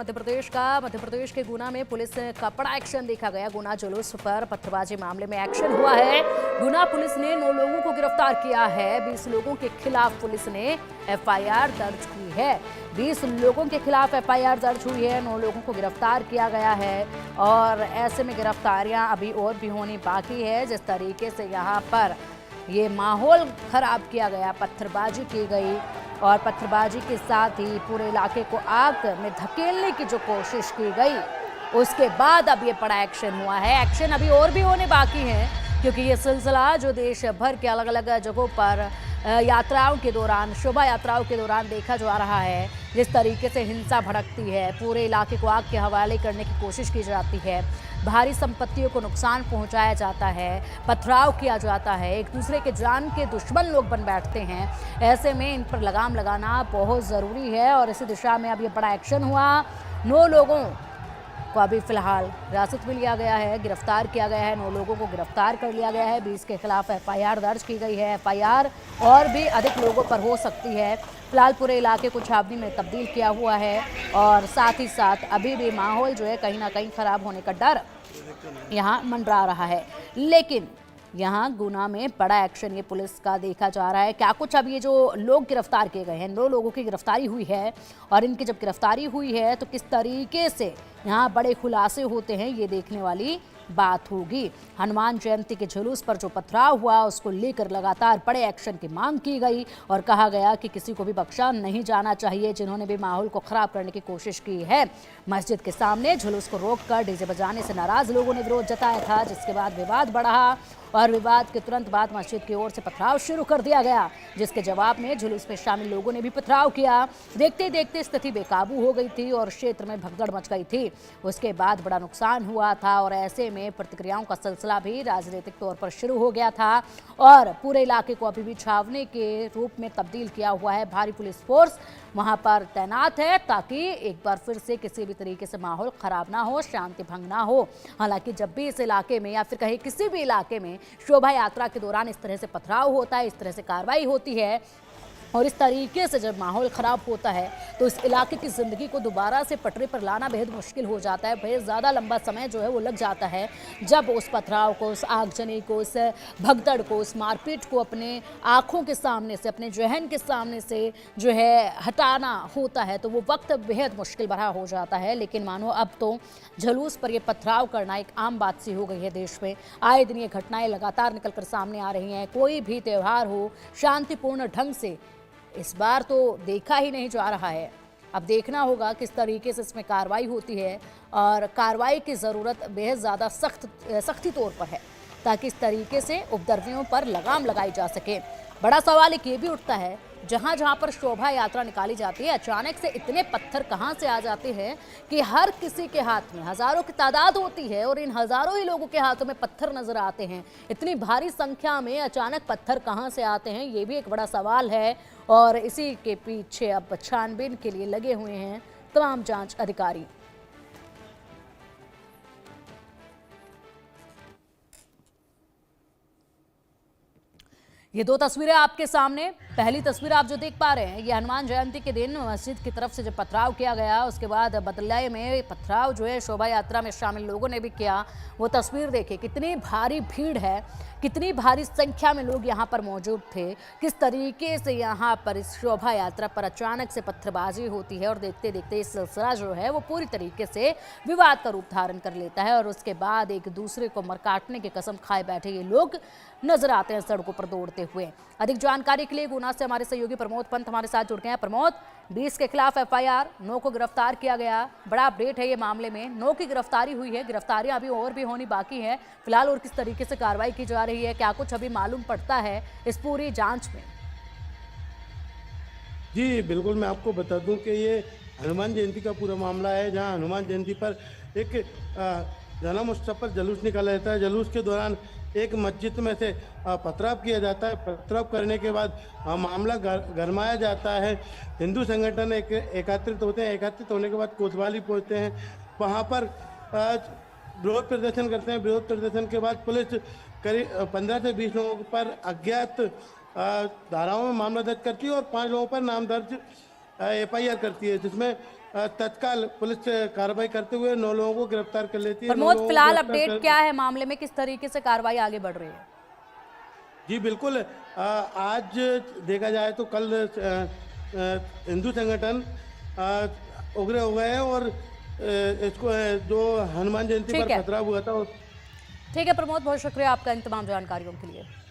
मध्य प्रदेश के गुना में पुलिस ने कड़ा एक्शन देखा गया। गुना जुलूस पर पत्थरबाजी मामले में एक्शन हुआ है। गुना पुलिस ने 9 लोगों को गिरफ्तार किया है। 20 लोगों के खिलाफ पुलिस ने एफआईआर दर्ज की है। 20 लोगों के खिलाफ एफआईआर दर्ज हुई है। 9 लोगों को गिरफ्तार किया गया है और ऐसे में गिरफ्तारियां अभी और भी होनी बाकी है। जिस तरीके से यहाँ पर ये माहौल खराब किया गया, पत्थरबाजी की गई और पत्थरबाजी के साथ ही पूरे इलाके को आग में धकेलने की जो कोशिश की गई, उसके बाद अब ये बड़ा एक्शन हुआ है। एक्शन अभी और भी होने बाकी हैं क्योंकि ये सिलसिला जो देश भर के अलग अलग जगहों पर यात्राओं के दौरान, शोभा यात्राओं के दौरान देखा जा रहा है। जिस तरीके से हिंसा भड़कती है, पूरे इलाके को आग के हवाले करने की कोशिश की जाती है, भारी संपत्तियों को नुकसान पहुंचाया जाता है, पथराव किया जाता है, एक दूसरे के जान के दुश्मन लोग बन बैठते हैं। ऐसे में इन पर लगाम लगाना बहुत ज़रूरी है और इसी दिशा में अब ये बड़ा एक्शन हुआ। 9 लोगों को अभी फिलहाल हिरासत में लिया गया है, गिरफ्तार किया गया है। 9 लोगों को गिरफ्तार कर लिया गया है। 20 के खिलाफ एफआईआर दर्ज की गई है। एफआईआर और भी अधिक लोगों पर हो सकती है। फिलहाल पूरे इलाके को छावनी में तब्दील किया हुआ है और साथ ही साथ अभी भी माहौल जो है कहीं ना कहीं खराब होने का डर यहाँ मंडरा रहा है। लेकिन यहाँ गुना में बड़ा एक्शन ये पुलिस का देखा जा रहा है। क्या कुछ अब ये जो लोग गिरफ्तार किए गए हैं, 9 लोगों की गिरफ्तारी हुई है और इनकी जब गिरफ्तारी हुई है तो किस तरीके से यहाँ बड़े खुलासे होते हैं, ये देखने वाली बात होगी। हनुमान जयंती के जुलूस पर जो पथराव हुआ उसको लेकर लगातार बड़े एक्शन की मांग की गई और कहा गया कि किसी को भी बख्शा नहीं जाना चाहिए जिन्होंने भी माहौल को खराब करने की कोशिश की है। मस्जिद के सामने जुलूस को रोककर डीजे बजाने से नाराज लोगों ने विरोध जताया था, जिसके बाद विवाद बढ़ा और विवाद के तुरंत बाद मस्जिद की ओर से पथराव शुरू कर दिया गया, जिसके जवाब में जुलूस में शामिल लोगों ने भी पथराव किया। देखते देखते स्थिति बेकाबू हो गई थी और क्षेत्र में भगदड़ मच गई थी। उसके बाद बड़ा नुकसान हुआ था और ऐसे में प्रतिक्रियाओं का सिलसिला भी राजनीतिक तौर पर शुरू हो गया था और पूरे इलाके को अभी भी छावनी के रूप में तब्दील किया हुआ है। भारी पुलिस फोर्स वहां पर तैनात है ताकि एक बार फिर से किसी भी तरीके से माहौल खराब ना हो, शांति भंग ना हो। हालांकि जब भी इस इलाके में या फिर कहीं किसी भी इलाके में शोभा यात्रा के दौरान इस तरह से पथराव होता है, इस तरह से कार्रवाई होती है और इस तरीके से जब माहौल ख़राब होता है तो इस इलाके की ज़िंदगी को दोबारा से पटरी पर लाना बेहद मुश्किल हो जाता है। बेहद ज़्यादा लंबा समय जो है वो लग जाता है जब उस पथराव को, उस आगजनी को, उस भगदड़ को, उस मारपीट को अपने आँखों के सामने से, अपने जहन के सामने से जो है हटाना होता है, तो वो वक्त बेहद मुश्किल भरा हो जाता है। लेकिन मानो अब तो जुलूस पर यह पथराव करना एक आम बात सी हो गई है। देश में आए दिन ये घटनाएं लगातार निकल कर सामने आ रही हैं। कोई भी त्यौहार हो शांतिपूर्ण ढंग से इस बार तो देखा ही नहीं जा रहा है। अब देखना होगा किस तरीके से इसमें कार्रवाई होती है और कार्रवाई की ज़रूरत बेहद ज़्यादा सख्ती तौर पर है ताकि इस तरीके से उपद्रवियों पर लगाम लगाई जा सके। बड़ा सवाल एक ये भी उठता है, जहाँ जहाँ पर शोभा यात्रा निकाली जाती है अचानक से इतने पत्थर कहाँ से आ जाते हैं कि हर किसी के हाथ में हज़ारों की तादाद होती है और इन हज़ारों ही लोगों के हाथों में पत्थर नजर आते हैं। इतनी भारी संख्या में अचानक पत्थर कहाँ से आते हैं, ये भी एक बड़ा सवाल है और इसी के पीछे अब छानबीन के लिए लगे हुए हैं तमाम जांच अधिकारी। ये 2 तस्वीरें आपके सामने। पहली तस्वीर आप जो देख पा रहे हैं ये हनुमान जयंती के दिन मस्जिद की तरफ से जब पथराव किया गया, उसके बाद बदले में पथराव जो है शोभा यात्रा में शामिल लोगों ने भी किया। वो तस्वीर देखिए, कितनी भारी भीड़ है, कितनी भारी संख्या में लोग यहाँ पर मौजूद थे, किस तरीके से यहाँ पर इस शोभा यात्रा पर अचानक से पत्थरबाजी होती है और देखते देखते ये सिलसिला जो है वो पूरी तरीके से विवाद का रूप धारण कर लेता है और उसके बाद एक दूसरे को मर काटने की कसम खाए बैठे ये लोग नजर आते हैं सड़कों पर दौड़ते हुए। अधिक जानकारी के लिए गुना से हमारे सहयोगी प्रमोद पंत हमारे साथ जुड़ गए हैं। प्रमोद, 20 के खिलाफ एफआईआर, 9 को गिरफ्तार किया गया, बड़ा अपडेट है ये मामले में। 9 की गिरफ्तारी हुई है, गिरफ्तारियां अभी और भी होनी बाकी है फिलहाल, और किस तरीके से कार्रवाई की जा रही है, क्या कुछ अभी मालूम पड़ता है इस पूरी जांच में? जी बिल्कुल, मैं आपको बता दूं कि ये हनुमान जयंती का पूरा मामला है, जहां हनुमान जयंती पर एक जन्म उत्सव पर जुलूस निकाला जाता है। जुलूस के दौरान एक मस्जिद में से पथराव किया जाता है। पथराव करने के बाद मामला गरमाया जाता है। हिंदू संगठन एकत्रित होते हैं। एकत्रित होने के बाद कोतवाली पहुंचते हैं, वहां पर विरोध प्रदर्शन करते हैं। विरोध प्रदर्शन के बाद पुलिस करीब 15 से 20 लोगों पर अज्ञात धाराओं में मामला दर्ज करती है और 5 लोगों पर नाम दर्ज एफआईआर करती है, जिसमें तत्काल पुलिस कार्रवाई करते हुए 9 लोगों को गिरफ्तार कर लेती है। 9 प्रमोद, लोगों को फिलहाल गिरफ्तार अपडेट क्या है मामले में, किस तरीके से कार्रवाई आगे बढ़ रही है? जी बिल्कुल। आज देखा जाए तो कल हिंदू संगठन उग्र हो गए हैं और इसको जो हनुमान जयंती ठीक पर है। खतरा हुआ था ठीक है प्रमोद, बहुत शुक्रिया आपका इन तमाम जानकारियों के लिए।